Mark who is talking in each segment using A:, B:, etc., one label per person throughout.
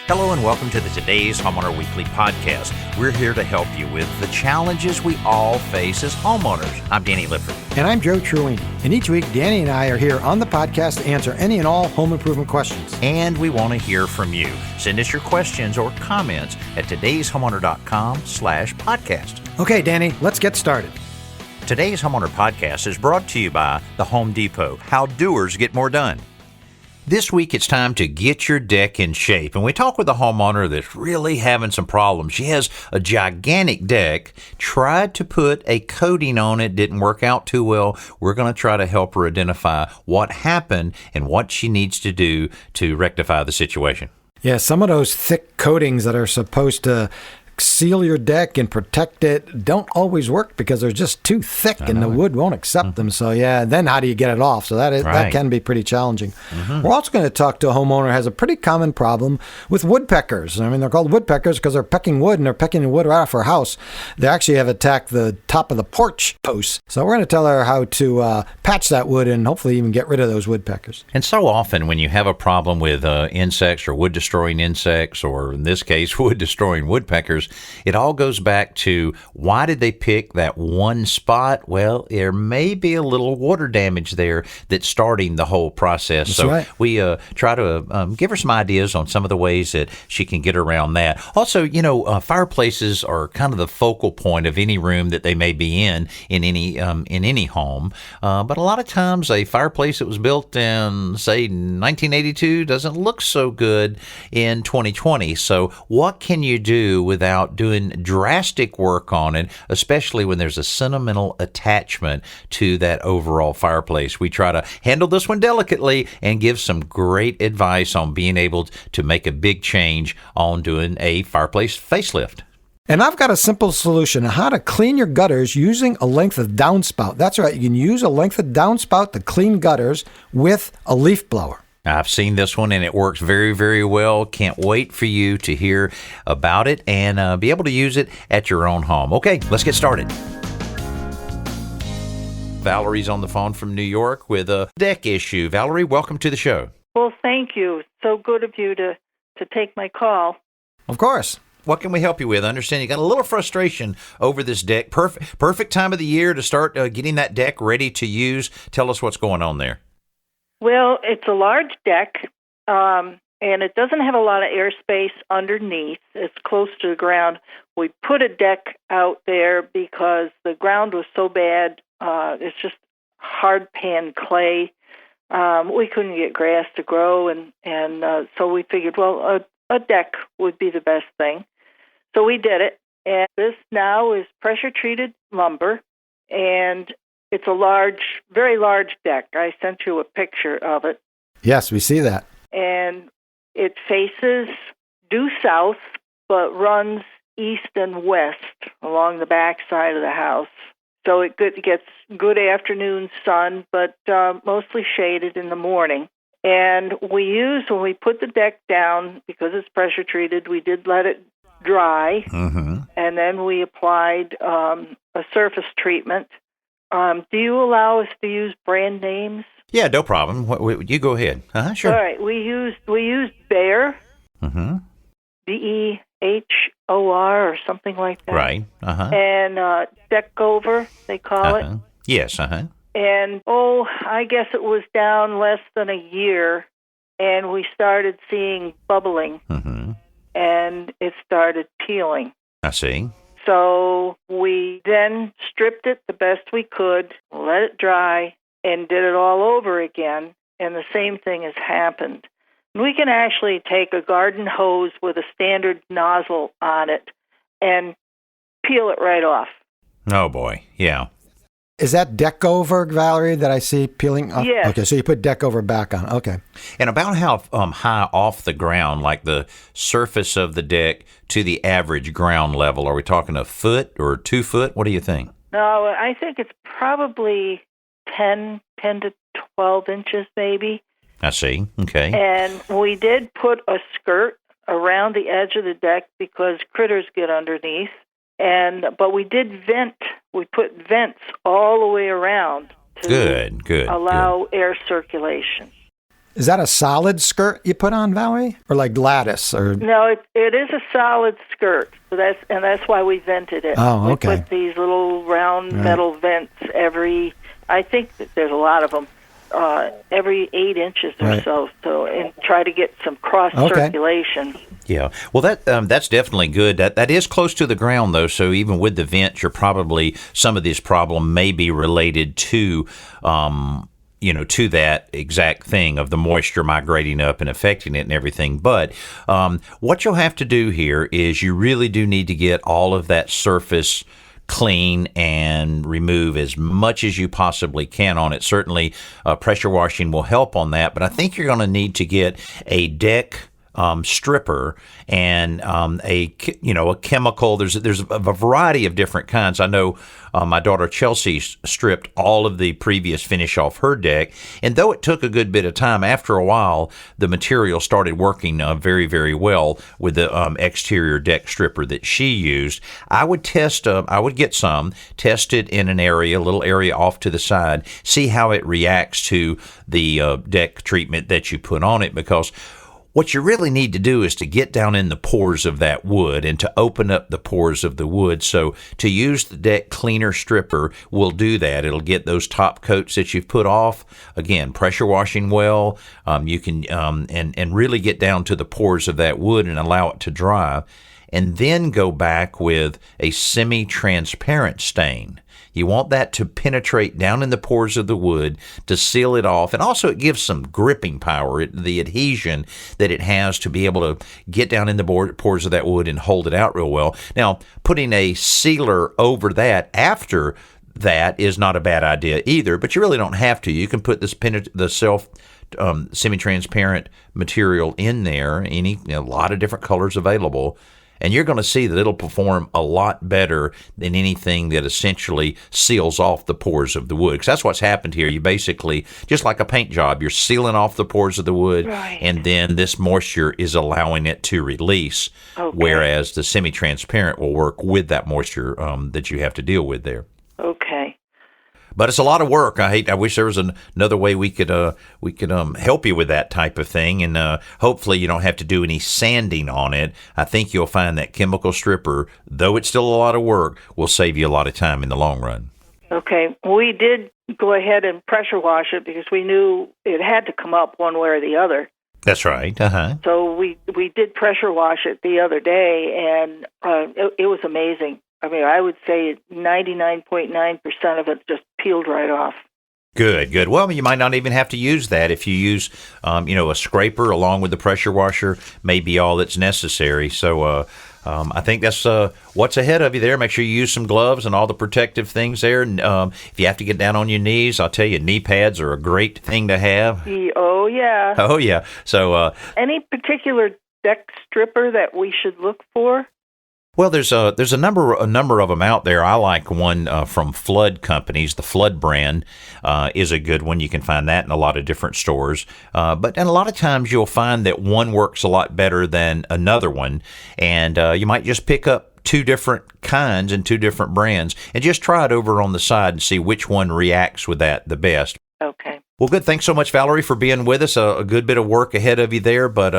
A: Hello and welcome to the Today's Homeowner Weekly Podcast. We're here to help you with the challenges we all face as homeowners. I'm Danny Lifford.
B: And I'm Joe Truini. And each week, Danny and I are here on the podcast to answer any and all home improvement questions.
A: And we want to hear from you. Send us your questions or comments at todayshomeowner.com/podcast.
B: Okay, Danny, let's get started.
A: Today's Homeowner Podcast is brought to you by the Home Depot. How doers get more done. This week, it's time to get your deck in shape. And we talk with a homeowner that's really having some problems. She has a gigantic deck, tried to put a coating on it, didn't work out too well. We're going to try to help her identify what happened and what she needs to do to rectify the situation.
B: Yeah, some of those thick coatings that are supposed to seal your deck and protect it don't always work because they're just too thick and the wood won't accept them. So yeah, then how do you get it off? So that can be pretty challenging. We're also going to talk to a homeowner who has a pretty common problem with woodpeckers. I mean, they're called woodpeckers because they're pecking wood and they're pecking the wood right off her house. They actually have attacked the top of the porch posts. So we're going to tell her how to patch that wood and hopefully even get rid of those woodpeckers.
A: And so often when you have a problem with insects or wood-destroying insects, or in this case, wood-destroying woodpeckers, it all goes back to why did they pick that one spot? Well, there may be a little water damage there that's starting the whole process.
B: That's
A: so
B: right.
A: We try to give her some ideas on some of the ways that she can get around that. Also, fireplaces are kind of the focal point of any room that they may be in any home. But a lot of times a fireplace that was built in, say, 1982 doesn't look so good in 2020. So what can you do without doing drastic work on it, especially when there's a sentimental attachment to that overall fireplace? We try to handle this one delicately and give some great advice on being able to make a big change on doing a fireplace facelift.
B: And I've got a simple solution on how to clean your gutters using a length of downspout. That's right, you can use a length of downspout to clean gutters with a leaf blower.
A: I've seen this one, and it works very, very well. Can't wait for you to hear about it and be able to use it at your own home. Okay, let's get started. Valerie's on the phone from New York with a deck issue. Valerie, welcome to the show.
C: Well, thank you. So good of you to take my call.
B: Of course.
A: What can we help you with? I understand you got a little frustration over this deck. Perfect time of the year to start getting that deck ready to use. Tell us what's going on there.
C: Well, it's a large deck, and it doesn't have a lot of airspace underneath. It's close to the ground. We put a deck out there because the ground was so bad. It's just hard pan clay. We couldn't get grass to grow, and so we figured, well, a deck would be the best thing. So we did it, and this now is pressure-treated lumber, and it's a very large deck. I sent you a picture of it.
B: Yes, we see that.
C: And it faces due south, but runs east and west along the back side of the house. So it gets good afternoon sun, but mostly shaded in the morning. And when we put the deck down, because it's pressure treated, we did let it dry. Mm-hmm. And then we applied a surface treatment. Do you allow us to use brand names?
A: Yeah, no problem. You go ahead. Sure.
C: All right. We used Behr,
A: mm-hmm.
C: Behor or something like that.
A: Right. Uh-huh.
C: And deck over, they call it.
A: Yes. Uh-huh.
C: And I guess it was down less than a year, and we started seeing bubbling,
A: mm-hmm.
C: and it started peeling.
A: I see.
C: So we then stripped it the best we could, let it dry, and did it all over again, and the same thing has happened. We can actually take a garden hose with a standard nozzle on it and peel it right off.
A: Oh, boy. Yeah.
B: Is that deck over, Valerie, that I see peeling off?
C: Yes.
B: Okay, so you put deck over back on. Okay.
A: And about how high off the ground, like the surface of the deck to the average ground level? Are we talking a foot or 2 foot? What do you think?
C: No, I think it's probably 10 to 12 inches maybe.
A: I see. Okay.
C: And we did put a skirt around the edge of the deck because critters get underneath. But we did vent. We put vents all the way around to
A: good
C: allow air circulation.
B: Is that a solid skirt you put on, Valerie, or like lattice? Or
C: No, it is a solid skirt. So that's why we vented it.
B: Oh, okay.
C: We put these little round metal vents I think that there's a lot of them, every 8 inches or so. So, and try to get some cross circulation.
A: Yeah, well, that's definitely good. That is close to the ground, though. So even with the vents, you're probably some of this problem may be related to, to that exact thing of the moisture migrating up and affecting it and everything. But what you'll have to do here is you really do need to get all of that surface clean and remove as much as you possibly can on it. Certainly, pressure washing will help on that. But I think you're going to need to get a deck stripper and a chemical. There's a variety of different kinds. I know my daughter Chelsea stripped all of the previous finish off her deck, and though it took a good bit of time, after a while the material started working very, very well with the exterior deck stripper that she used. I would test it in an area, a little area off to the side, see how it reacts to the deck treatment that you put on it, because what you really need to do is to get down in the pores of that wood and to open up the pores of the wood. So to use the deck cleaner stripper will do that. It'll get those top coats that you've put off. Again, pressure washing well. You can and really get down to the pores of that wood and allow it to dry. And then go back with a semi-transparent stain. You want that to penetrate down in the pores of the wood to seal it off. And also it gives some gripping power, the adhesion that it has to be able to get down in the pores of that wood and hold it out real well. Now, putting a sealer over that after that is not a bad idea either, but you really don't have to. You can put the semi-transparent material in there, a lot of different colors available, and you're going to see that it'll perform a lot better than anything that essentially seals off the pores of the wood. Because that's what's happened here. You basically, just like a paint job, you're sealing off the pores of the wood, and then this moisture is allowing it to release, whereas the semi-transparent will work with that moisture that you have to deal with there.
C: Okay.
A: But it's a lot of work. I wish there was another way we could help you with that type of thing, and hopefully you don't have to do any sanding on it. I think you'll find that chemical stripper, though it's still a lot of work, will save you a lot of time in the long run.
C: Okay. We did go ahead and pressure wash it because we knew it had to come up one way or the other.
A: That's right.
C: So we did pressure wash it the other day, and it was amazing. I mean, I would say 99.9% of it just peeled right off.
A: Good. Well, you might not even have to use that. If you use, a scraper along with the pressure washer, may be all that's necessary. So I think that's what's ahead of you there. Make sure you use some gloves and all the protective things there. And if you have to get down on your knees, I'll tell you, knee pads are a great thing to have.
C: Oh, yeah.
A: Oh, yeah. So
C: any particular deck stripper that we should look for?
A: Well, there's a number of them out there. I like one from Flood Companies. The Flood brand is a good one. You can find that in a lot of different stores. But a lot of times you'll find that one works a lot better than another one, and you might just pick up 2 different kinds and 2 different brands and just try it over on the side and see which one reacts with that the best.
C: Okay.
A: Well, good. Thanks so much, Valerie, for being with us. A good bit of work ahead of you there, but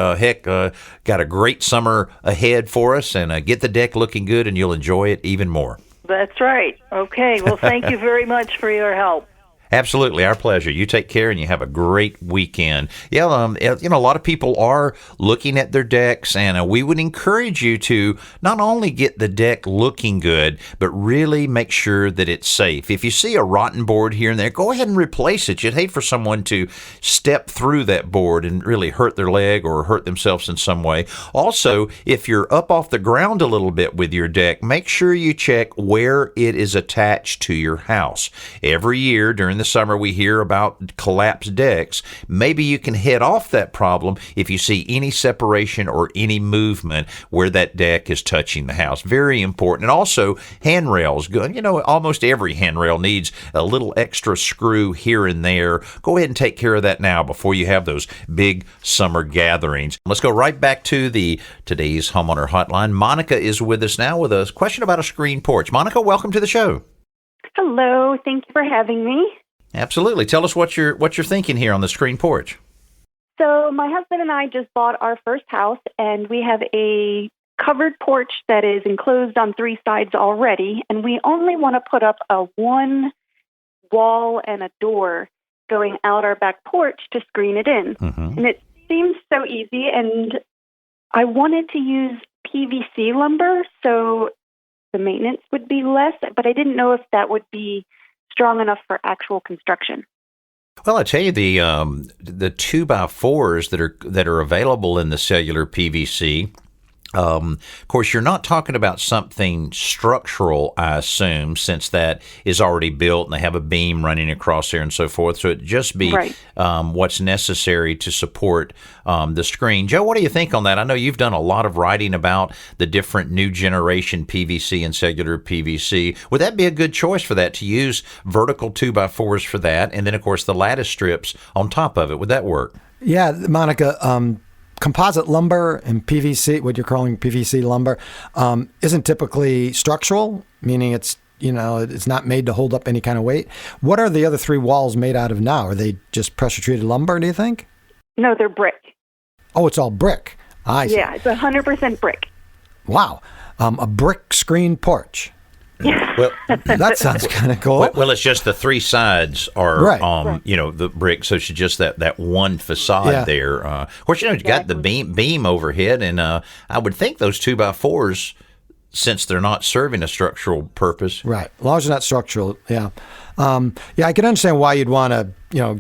A: got a great summer ahead for us, and get the deck looking good, and you'll enjoy it even more.
C: That's right. Okay. Well, thank you very much for your help.
A: Absolutely. Our pleasure. You take care and you have a great weekend. Yeah, a lot of people are looking at their decks, and we would encourage you to not only get the deck looking good, but really make sure that it's safe. If you see a rotten board here and there, go ahead and replace it. You'd hate for someone to step through that board and really hurt their leg or hurt themselves in some way. Also, if you're up off the ground a little bit with your deck, make sure you check where it is attached to your house. Every year during the summer, we hear about collapsed decks. Maybe you can head off that problem if you see any separation or any movement where that deck is touching the house. Very important. And also, handrails. Almost every handrail needs a little extra screw here and there. Go ahead and take care of that now before you have those big summer gatherings. Let's go right back to today's Homeowner Hotline. Monica is with us now with a question about a screen porch. Monica, welcome to the show.
D: Hello. Thank you for having me.
A: Absolutely. Tell us what you're thinking here on the screen porch.
D: So my husband and I just bought our first house, and we have a covered porch that is enclosed on 3 sides already, and we only want to put up a 1 wall and a door going out our back porch to screen it in.
A: Mm-hmm.
D: And it seems so easy, and I wanted to use PVC lumber, so the maintenance would be less, but I didn't know if that would be strong enough for actual construction.
A: Well, I tell you, the 2x4s that are available in the cellular PVC. Of course, you're not talking about something structural, I assume, since that is already built and they have a beam running across there and so forth. So it'd just be
D: right.
A: What's necessary to support the screen. Joe, what do you think on that? I know you've done a lot of writing about the different new generation PVC and cellular PVC. Would that be a good choice for that, to use vertical 2x4s for that? And then, of course, the lattice strips on top of it. Would that work?
B: Yeah, Monica, composite lumber and PVC, what you're calling PVC lumber, isn't typically structural, meaning it's not made to hold up any kind of weight. What are the other 3 walls made out of now? Are they just pressure-treated lumber, do you think?
D: No, they're brick.
B: Oh, it's all brick. I see.
D: Yeah, it's 100% brick.
B: Wow. A brick screen porch.
A: Well,
B: that sounds kind of cool.
A: Well, it's just the 3 sides are,
B: right.
A: The brick. So it's just that one facade there. Of course, you've got the beam overhead, and I would think those 2x4s, since they're not serving a structural purpose.
B: Right. As long as they're not structural, yeah. I can understand why you'd want to,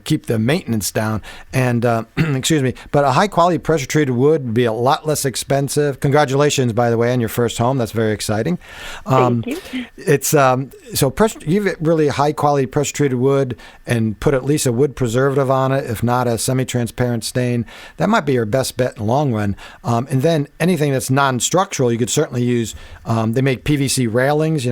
B: keep the maintenance down. And, excuse me, but a high-quality pressure-treated wood would be a lot less expensive. Congratulations, by the way, on your first home. That's very exciting.
D: Thank you.
B: It's you have really high-quality pressure-treated wood and put at least a wood preservative on it, if not a semi-transparent stain. That might be your best bet in the long run. And then anything that's non-structural, you could certainly use. They make PVC railings.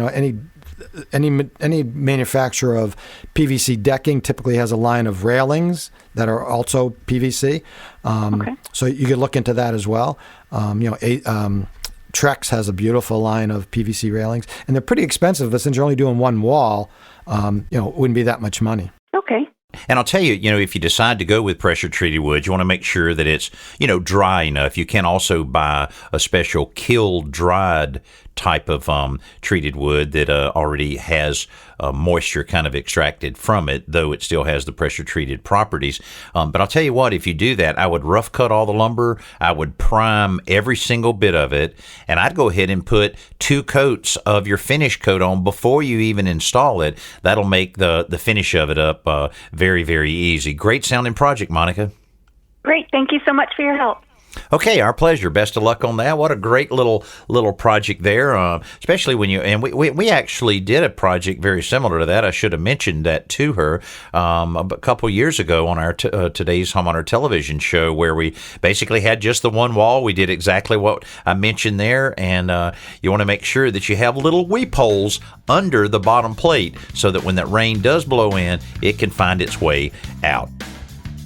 B: Any manufacturer of PVC decking typically has a line of railings that are also PVC.
D: Okay.
B: So you could look into that as well. Trex has a beautiful line of PVC railings, and they're pretty expensive, but since you're only doing 1 wall, it wouldn't be that much money.
D: Okay.
A: And I'll tell you, if you decide to go with pressure-treated wood, you want to make sure that it's, dry enough. You can also buy a special kiln-dried type of treated wood that already has moisture kind of extracted from it, though it still has the pressure-treated properties. But I'll tell you what, if you do that, I would rough cut all the lumber. I would prime every single bit of it, and I'd go ahead and put 2 coats of your finish coat on before you even install it. That'll make the finish of it up very, very easy. Great sounding project, Monica.
D: Great. Thank you so much for your help.
A: Okay, our pleasure. Best of luck on that. What a great little project there, especially when we actually did a project very similar to that. I should have mentioned that to her a couple years ago on our today's Homeowner television show, where we basically had just the 1 wall. We did exactly what I mentioned there, and you want to make sure that you have little weep holes under the bottom plate so that when that rain does blow in, it can find its way out.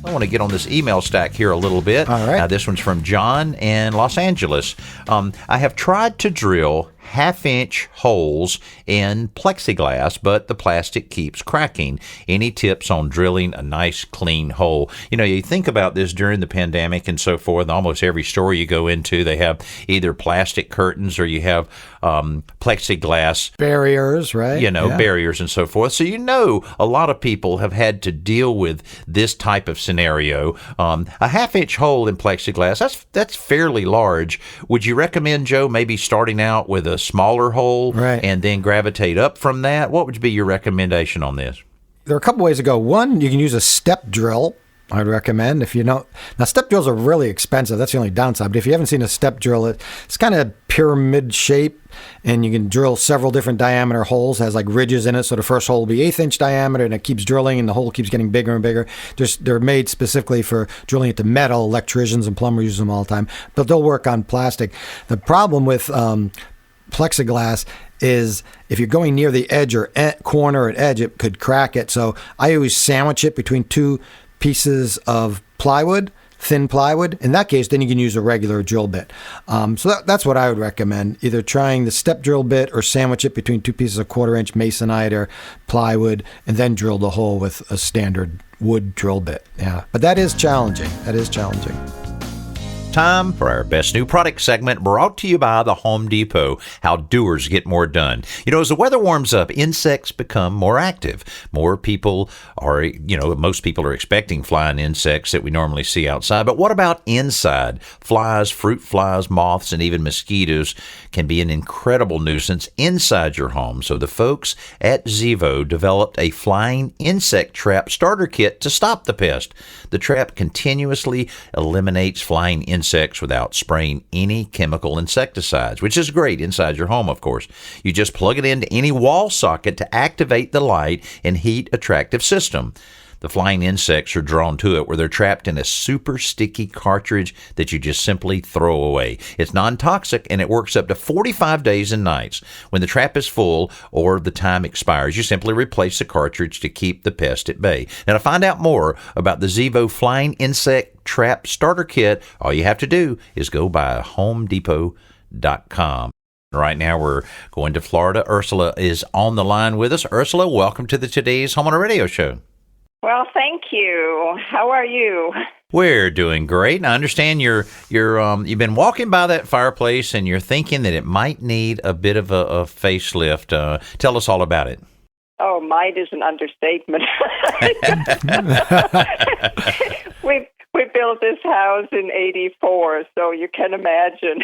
A: I want to get on this email stack here a little bit.
B: All right.
A: This one's from John in Los Angeles. I have tried to drill 1/2-inch holes in plexiglass, but the plastic keeps cracking. Any tips on drilling a nice clean hole? You think about this during the pandemic and so forth. Almost every store you go into, they have either plastic curtains or you have plexiglass
B: barriers, right?
A: Barriers and so forth. So a lot of people have had to deal with this type of scenario. A 1/2-inch hole in plexiglass, that's fairly large. Would you recommend, Joe, maybe starting out with a smaller hole,
B: right,
A: and then gravitate up from that? What would be your recommendation on this?
B: There are a couple ways to go. One, you can use a step drill. I'd recommend if you know. Now, step drills are really expensive. That's the only downside. But if you haven't seen a step drill, it's kind of pyramid shape, and you can drill several different diameter holes. It has like ridges in it. So the first hole will be 1/8-inch diameter, and it keeps drilling, and the hole keeps getting bigger and bigger. They're made specifically for drilling into metal. Electricians and plumbers use them all the time, but they'll work on plastic. The problem with plexiglass is if you're going near the edge or corner or edge, it could crack it. So I always sandwich it between 2 pieces of plywood, thin plywood. In that case, then you can use a regular drill bit. So that's what I would recommend, either trying the step drill bit or sandwich it between 2 pieces of 1/4-inch masonite or plywood, and then drill the hole with a standard wood drill bit. Yeah, but that is challenging.
A: Time for our best new product segment, brought to you by the Home Depot. How doers get more done. As the weather warms up, insects become more active. Most people are expecting flying insects that we normally see outside. But what about inside? Flies, fruit flies, moths, and even mosquitoes can be an incredible nuisance inside your home. So the folks at Zevo developed a flying insect trap starter kit to stop the pest. The trap continuously eliminates flying insects without spraying any chemical insecticides, which is great inside your home, of course. You just plug it into any wall socket to activate the light and heat attractive system. The flying insects are drawn to it where they're trapped in a super sticky cartridge that you just simply throw away. It's non-toxic and it works up to 45 days and nights. When the trap is full or the time expires, you simply replace the cartridge to keep the pest at bay. Now, to find out more about the Zevo Flying Insect Trap Starter Kit, all you have to do is go by HomeDepot.com. Right now, we're going to Florida. Ursula is on the line with us. Ursula, welcome to the Today's Homeowner Radio Show.
E: Well, thank you. How are you?
A: We're doing great. And I understand you've been walking by that fireplace and you're thinking that it might need a bit of a facelift. Tell us all about it.
E: Oh, might is an understatement. We built this house in '84, so you can imagine.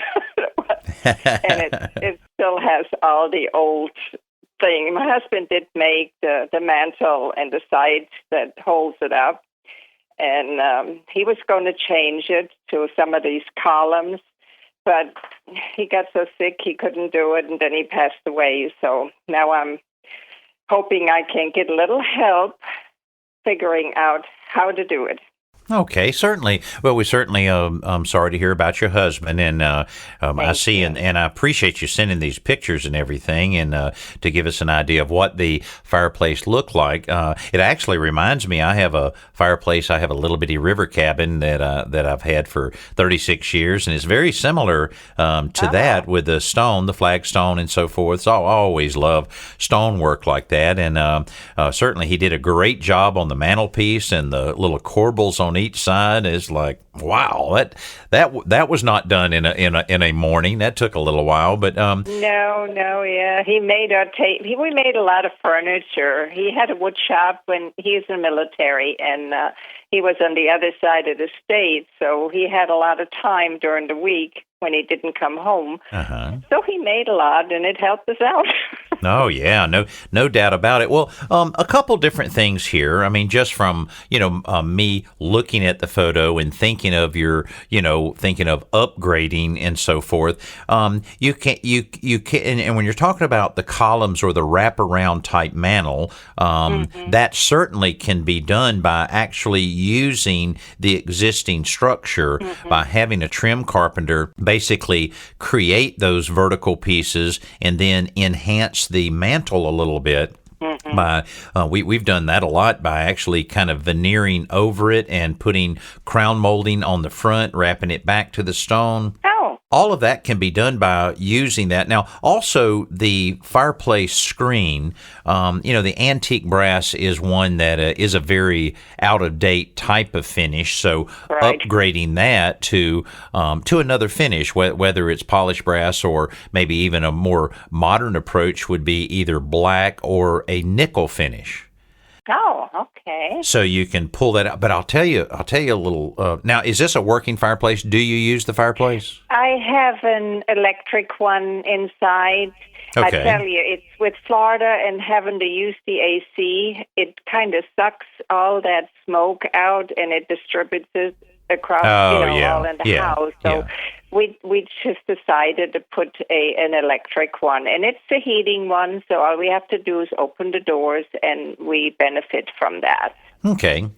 E: And it still has all the old thing. My husband did make the mantle and the sides that holds it up, and he was going to change it to some of these columns, but he got so sick he couldn't do it, and then he passed away. So now I'm hoping I can get a little help figuring out how to do it.
A: Okay, certainly. Well, we certainly I'm sorry to hear about your husband, and I see and I appreciate you sending these pictures and everything, and to give us an idea of what the fireplace looked like. It actually reminds me, I have a fireplace. I have a little bitty river cabin that I've had for 36 years, and it's very similar to that with the stone, the flagstone, and so forth. So I always love stonework like that, and certainly he did a great job on the mantelpiece, and the little corbels on each side is like, wow, that was not done in a morning. That took a little while, but
E: yeah, he made we made a lot of furniture. He had a wood shop when he was in the military, and he was on the other side of the state, so he had a lot of time during the week when he didn't come home. So he made a lot, and it helped us out.
A: Oh, yeah, no doubt about it. Well, a couple different things here. I mean, just from, me looking at the photo and thinking of thinking of upgrading and so forth, you can, and when you're talking about the columns or the wraparound type mantle, that certainly can be done by actually using the existing structure, by having a trim carpenter basically create those vertical pieces and then enhance the mantle a little bit. By we've done that a lot by actually kind of veneering over it and putting crown molding on the front, wrapping it back to the stone. All of that can be done by using that. Now, also the fireplace screen, the antique brass is one that is a very out-of-date type of finish. So upgrading that to another finish, whether it's polished brass or maybe even a more modern approach would be either black or a nickel finish.
E: Oh, okay.
A: So you can pull that out. But I'll tell you a little. Now, is this a working fireplace? Do you use the fireplace?
E: I have an electric one inside. Okay. I tell you, it's with Florida and having to use the AC, it kind of sucks all that smoke out and it distributes it across, all in the house. So we just decided to put an electric one, and it's a heating one. So all we have to do is open the doors, and we benefit from that.
A: Okay.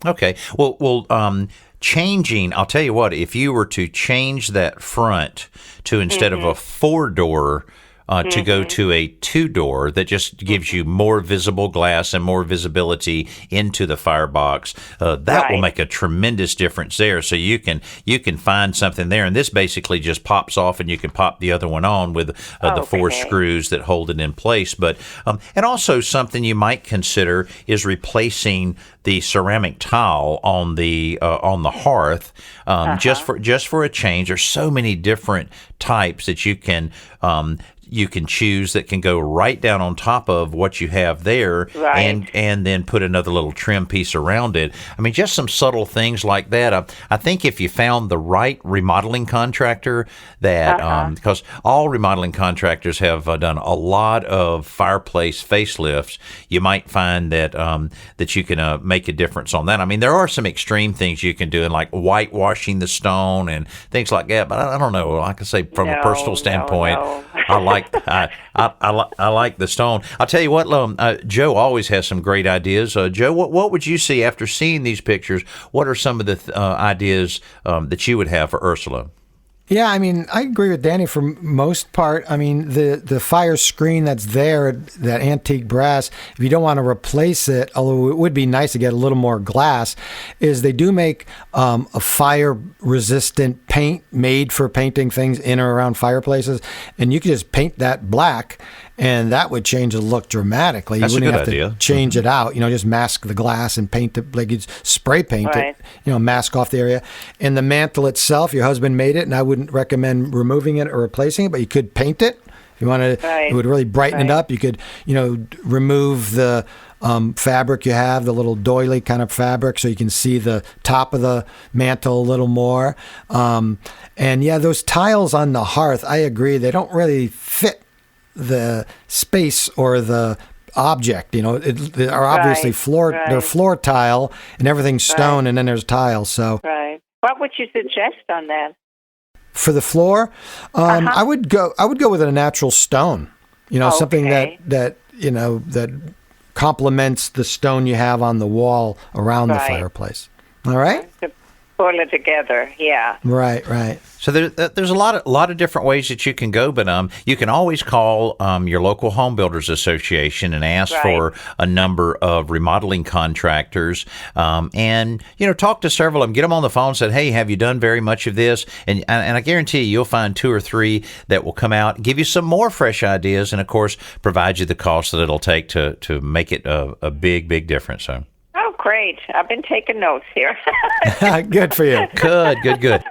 A: Well, changing. I'll tell you what. If you were to change that front to instead of a 4-door to go to a 2-door that just gives you more visible glass and more visibility into the firebox. That will make a tremendous difference there. So you can find something there, and this basically just pops off, and you can pop the other one on with the 4 screws that hold it in place. But and also something you might consider is replacing the ceramic tile on the hearth, just for a change. There's so many different types that you can choose that can go right down on top of what you have there, and then put another little trim piece around it. I mean, just some subtle things like that. I think if you found the right remodeling contractor, that because all remodeling contractors have done a lot of fireplace facelifts, you might find that that you can make a difference on that. I mean, there are some extreme things you can do, in like whitewashing the stone and things like that. But I don't know. Like I say, from a personal standpoint, I like the stone. I'll tell you what, Joe always has some great ideas. Joe, what would you see after seeing these pictures? What are some of the ideas that you would have for Ursula?
B: Yeah, I mean, I agree with Danny for most part. I mean, the fire screen that's there, that antique brass, if you don't want to replace it, although it would be nice to get a little more glass, is they do make a fire-resistant paint made for painting things in or around fireplaces, and you can just paint that black, and that would change the look dramatically.
A: That's
B: you wouldn't
A: a
B: have
A: good idea.
B: to change it out. Just mask the glass and paint it, like you'd spray paint it, mask off the area. And the mantle itself, your husband made it, and I wouldn't recommend removing it or replacing it, but you could paint it. If you wanted to, it would really brighten it up. You could, remove the fabric you have, the little doily kind of fabric, so you can see the top of the mantle a little more. And yeah, those tiles on the hearth, I agree, they don't really fit the space or the object. They are obviously they're floor tile, and everything's stone, and then there's tile. So,
E: what would you suggest on that?
B: For the floor, I would go with a natural stone. Something that complements the stone you have on the wall around the fireplace. All right.
E: To pull it together, yeah.
B: Right.
A: So there's a lot of different ways that you can go, but you can always call your local home builders association and ask for a number of remodeling contractors, and talk to several of them. Get them on the phone and say, hey, have you done very much of this? And I guarantee you'll find 2 or 3 that will come out, give you some more fresh ideas, and of course provide you the cost that it'll take to make it a big difference. So.
E: Oh, great! I've been taking notes here.
B: Good for you.
A: Good.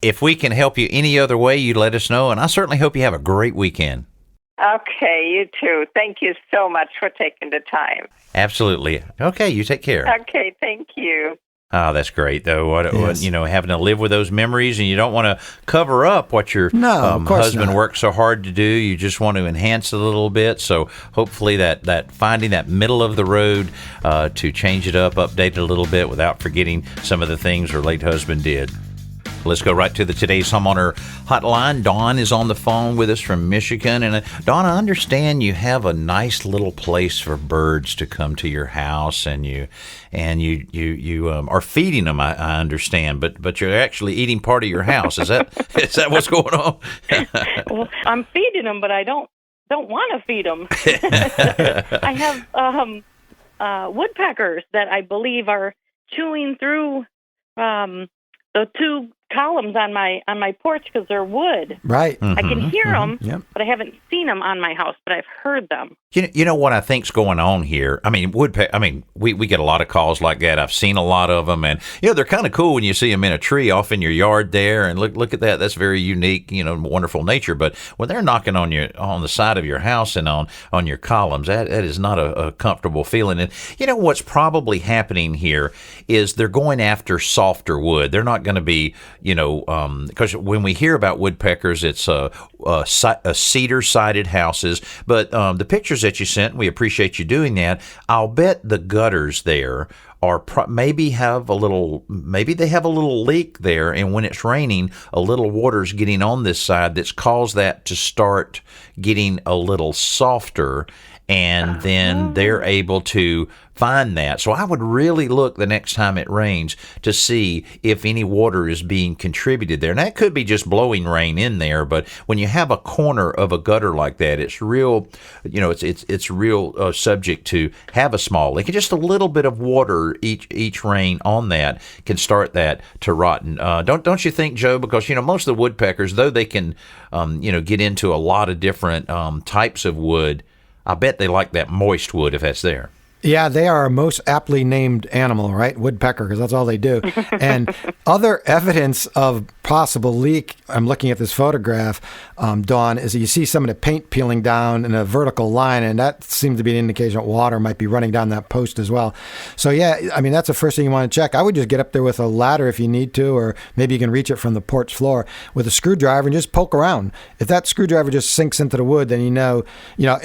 A: If we can help you any other way, you let us know, and I certainly hope you have a great weekend.
E: Okay, you too. Thank you so much for taking the time.
A: Absolutely. Okay, you take care.
E: Okay, thank you.
A: Oh, that's great, though. What, having to live with those memories, and you don't want to cover up what your husband worked so hard to do. You just want to enhance it a little bit. So hopefully that finding that middle of the road to change it up, update it a little bit without forgetting some of the things her late husband did. Let's go right to the Today's Homeowner hotline. Dawn is on the phone with us from Michigan. And Dawn, I understand you have a nice little place for birds to come to your house, and you are feeding them. I understand, but you're actually eating part of your house. Is that what's going on?
F: Well, I'm feeding them, but I don't want to feed them. I have woodpeckers that I believe are chewing through the 2 columns on my porch because they're wood.
B: Right.
F: I can hear them, but I haven't seen them on my house, but I've heard them.
A: You know what I think's going on here? I mean, we get a lot of calls like that. I've seen a lot of them, and they're kind of cool when you see them in a tree off in your yard there, and look at that. That's very unique, wonderful nature. But when they're knocking on the side of your house and on your columns, that is not a comfortable feeling. And what's probably happening here is they're going after softer wood. They're not going to be because when we hear about woodpeckers, it's cedar-sided houses. But the pictures that you sent, we appreciate you doing that. I'll bet the gutters there maybe they have a little leak there, and when it's raining, a little water's getting on this side that's caused that to start getting a little softer, and then they're able to find that. So I would really look the next time it rains to see if any water is being contributed there. And that could be just blowing rain in there, but when you have a corner of a gutter like that, it's real, it's real subject to have a small leak. Just a little bit of water each rain on that can start that to rotten. Don't you think, Joe? Because most of the woodpeckers, though they can get into a lot of different types of wood, I bet they like that moist wood if that's there.
B: Yeah, they are our most aptly named animal, right? Woodpecker, because that's all they do. And other evidence of possible leak, I'm looking at this photograph, Dawn, is that you see some of the paint peeling down in a vertical line, and that seems to be an indication that water might be running down that post as well. So, yeah, I mean, that's the first thing you want to check. I would just get up there with a ladder if you need to, or maybe you can reach it from the porch floor with a screwdriver and just poke around. If that screwdriver just sinks into the wood, then in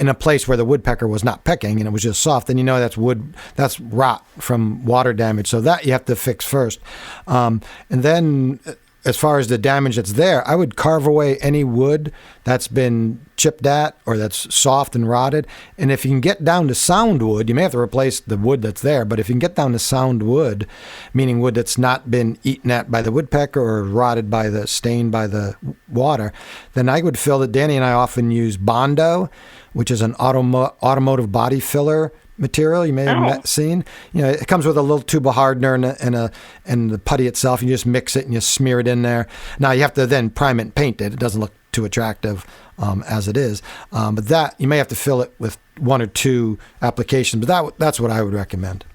B: a place where the woodpecker was not pecking and it was just soft, then that's wood, that's rot from water damage. So that you have to fix first. And then as far as the damage that's there, I would carve away any wood that's been chipped at or that's soft and rotted. And if you can get down to sound wood, you may have to replace the wood that's there, but if you can get down to sound wood, meaning wood that's not been eaten at by the woodpecker or rotted stained by the water, then I would fill it. Danny and I often use Bondo, which is an automotive body filler material you may have seen. It comes with a little tube of hardener and the putty itself. You just mix it and you smear it in there. Now you have to then prime it and paint it. It doesn't look too attractive as it is. But that you may have to fill it with one or two applications. But that's what I would recommend.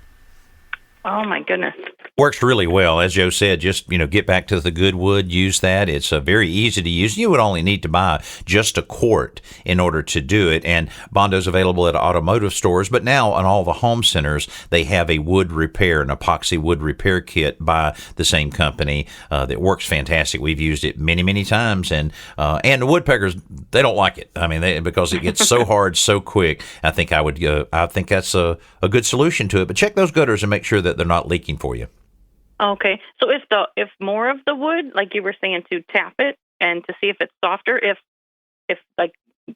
F: Oh my goodness.
A: Works really well. As Joe said, just, get back to the good wood, use that. It's very easy to use. You would only need to buy just a quart in order to do it. And Bondo's available at automotive stores, but now on all the home centers, they have a wood repair, an epoxy wood repair kit by the same company that works fantastic. We've used it many, many times. And the woodpeckers, they don't like it. I mean, because it gets so hard so quick. I think that's a good solution to it. But check those gutters and make sure that they're not leaking for you.
F: Okay, so if more of the wood, like you were saying, to tap it and to see if it's softer, if like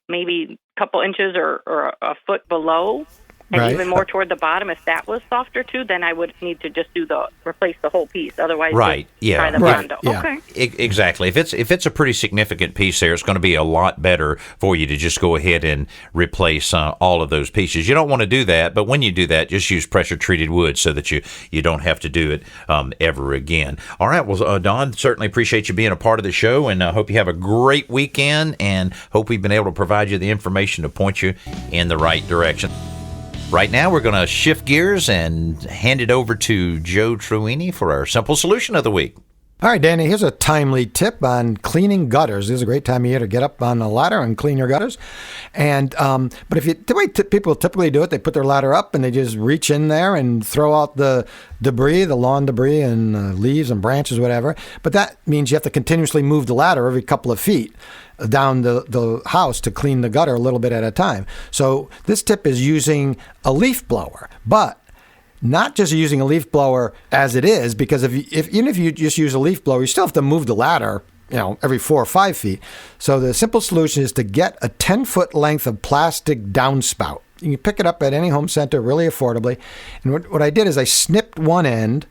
F: maybe a couple inches or a foot below, and
B: right,
F: even more toward the bottom, if that was softer too, then I would need to just replace the whole piece. Otherwise,
A: right,
F: try the
B: right,
F: Bondo.
B: yeah.
F: Okay,
A: exactly. If it's a pretty significant piece there, it's going to be a lot better for you to just go ahead and replace all of those pieces. You don't want to do that, but when you do that, just use pressure treated wood so that you don't have to do it ever again. All right. Well, Don, certainly appreciate you being a part of the show, and hope you have a great weekend, and hope we've been able to provide you the information to point you in the right direction. Right now, we're going to shift gears and hand it over to Joe Truini for our simple solution of the week.
B: All right, Danny, here's a timely tip on cleaning gutters. This is a great time of year to get up on a ladder and clean your gutters. And but the way people typically do it, they put their ladder up and they just reach in there and throw out the debris, the lawn debris and leaves and branches, whatever. But that means you have to continuously move the ladder every couple of feet down the house to clean the gutter a little bit at a time. So this tip is using a leaf blower, but not just using a leaf blower as it is, because even if you just use a leaf blower, you still have to move the ladder, every 4 or 5 feet. So the simple solution is to get a 10-foot length of plastic downspout. You can pick it up at any home center really affordably. And what I did is I snipped one end,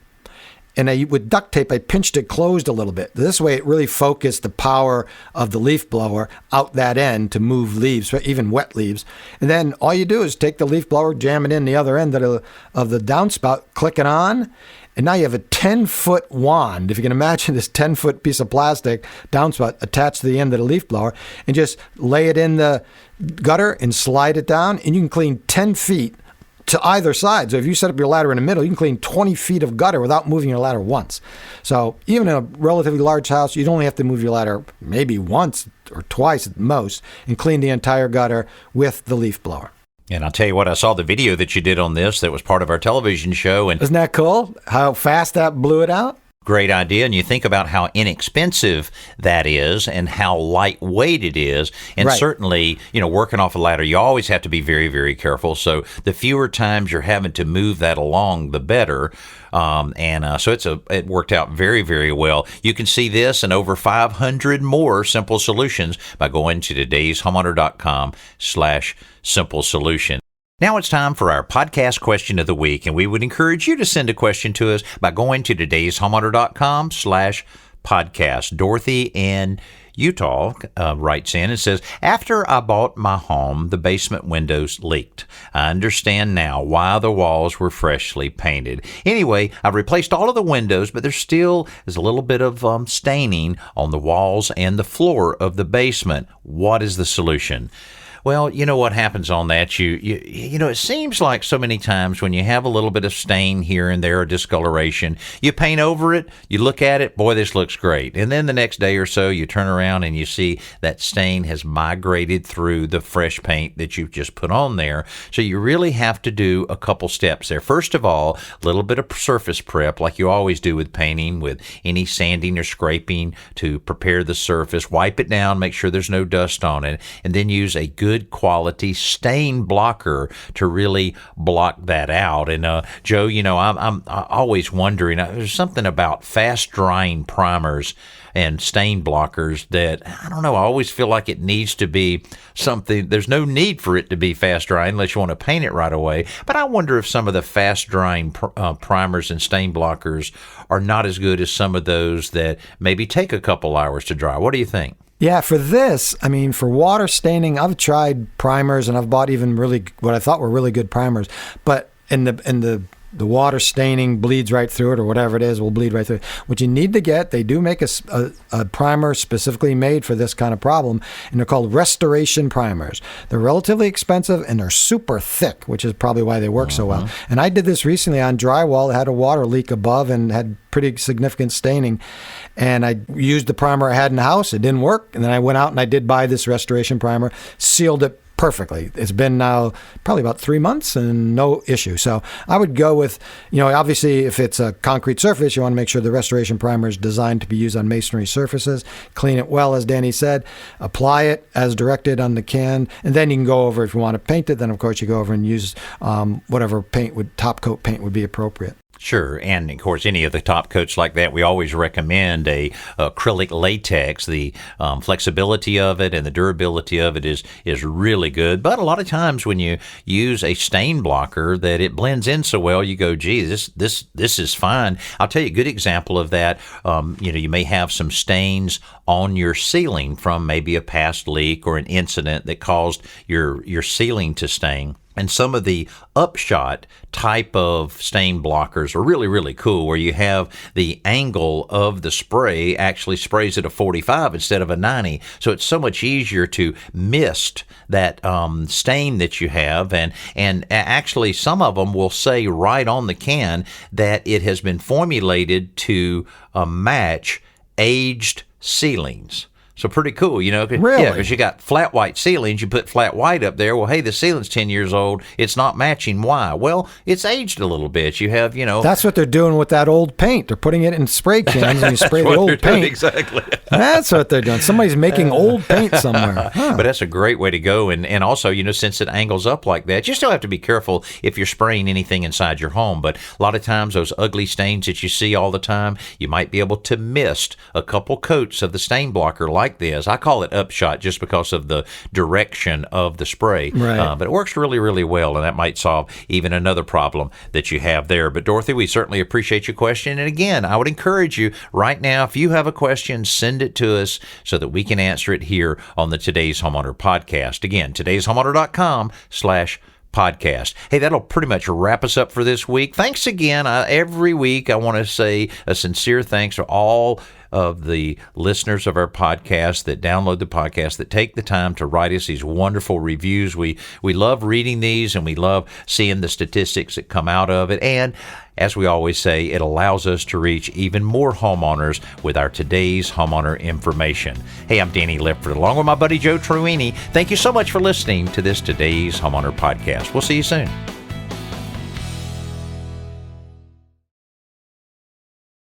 B: and with duct tape, I pinched it closed a little bit. This way, it really focused the power of the leaf blower out that end to move leaves, even wet leaves. And then all you do is take the leaf blower, jam it in the other end of the downspout, click it on, and now you have a 10-foot wand. If you can imagine this 10-foot piece of plastic downspout attached to the end of the leaf blower, and just lay it in the gutter and slide it down, and you can clean 10 feet to either side. So if you set up your ladder in the middle, you can clean 20 feet of gutter without moving your ladder once. So even in a relatively large house, you'd only have to move your ladder maybe once or twice at most and clean the entire gutter with the leaf blower.
A: And I'll tell you what, I saw the video that you did on this that was part of our television show. And
B: isn't that cool? How fast that blew it out?
A: great idea. And you think about how inexpensive that is and how lightweight it is. And
B: Right.
A: certainly, working off a ladder, you always have to be very, very careful. So the fewer times you're having to move that along, the better. So it worked out very, very well. You can see this and over 500 more simple solutions by going to todayshomeowner.com/simple solution. Now it's time for our podcast question of the week, and we would encourage you to send a question to us by going to todayshomeowner.com/podcast. Dorothy in Utah writes in and says, after I bought my home, the basement windows leaked. I understand now why the walls were freshly painted. Anyway, I've replaced all of the windows, but there still is a little bit of staining on the walls and the floor of the basement. What is the solution? Well, you know what happens on that? It seems like so many times when you have a little bit of stain here and there, or discoloration, you paint over it, you look at it, boy, this looks great. And then the next day or so, you turn around and you see that stain has migrated through the fresh paint that you've just put on there. So you really have to do a couple steps there. First of all, a little bit of surface prep, like you always do with painting, with any sanding or scraping to prepare the surface. Wipe it down, make sure there's no dust on it, and then use a good quality stain blocker to really block that out. And Joe, I'm always wondering, there's something about fast drying primers and stain blockers that, I don't know, I always feel like it needs to be something. There's no need for it to be fast drying unless you want to paint it right away. But I wonder if some of the fast drying primers and stain blockers are not as good as some of those that maybe take a couple hours to dry. What do you think?
B: Yeah, for this, for water staining, I've tried primers and I've bought even what I thought were really good primers, but in the water staining bleeds right through it, or whatever it is will bleed right through it. What you need to get, they do make a primer specifically made for this kind of problem, and they're called restoration primers. They're relatively expensive and they're super thick, which is probably why they work so well. And I did this recently on drywall that had a water leak above and had pretty significant staining. And I used the primer I had in the house. It didn't work. And then I went out and I did buy this restoration primer, sealed it perfectly. It's been now probably about 3 months and no issue. So I would go with, obviously if it's a concrete surface, you want to make sure the restoration primer is designed to be used on masonry surfaces. Clean it well, as Danny said. Apply it as directed on the can. And then you can go over, if you want to paint it, then of course you go over and use whatever top coat paint would be appropriate.
A: Sure, and of course, any of the top coats like that, we always recommend a acrylic latex. The flexibility of it and the durability of it is really good. But a lot of times when you use a stain blocker, that it blends in so well, you go, gee, this is fine. I'll tell you a good example of that. You may have some stains on your ceiling from maybe a past leak or an incident that caused your ceiling to stain. And some of the upshot type of stain blockers are really, really cool, where you have the angle of the spray actually sprays at a 45 instead of a 90. So it's so much easier to mist that stain that you have. And actually, some of them will say right on the can that it has been formulated to match aged ceilings. So pretty cool, Really? Yeah, because you got flat white ceilings. You put flat white up there. Well, hey, the ceiling's 10 years old. It's not matching. Why? Well, it's aged a little bit. You have,
B: That's what they're doing with that old paint. They're putting it in spray cans and you spray the old paint.
A: Exactly.
B: That's what they're doing. Somebody's making old paint somewhere. Huh.
A: But that's a great way to go. And also, since it angles up like that, you still have to be careful if you're spraying anything inside your home. But a lot of times, those ugly stains that you see all the time, you might be able to mist a couple coats of the stain blocker like this. I call it upshot just because of the direction of the spray.
B: Right.
A: But it works really, really well, and that might solve even another problem that you have there. But Dorothy, we certainly appreciate your question. And again, I would encourage you right now, if you have a question, send it to us so that we can answer it here on the Today's Homeowner podcast. Again, todayshomeowner.com/podcast. Hey, that'll pretty much wrap us up for this week. Thanks again. Every week, I want to say a sincere thanks to all of the listeners of our podcast that download the podcast, that take the time to write us these wonderful reviews. We love reading these, and we love seeing the statistics that come out of it. And as we always say, it allows us to reach even more homeowners with our Today's Homeowner information. Hey, I'm Danny Lipford, along with my buddy Joe Truini. Thank you so much for listening to this Today's Homeowner podcast. We'll see you soon.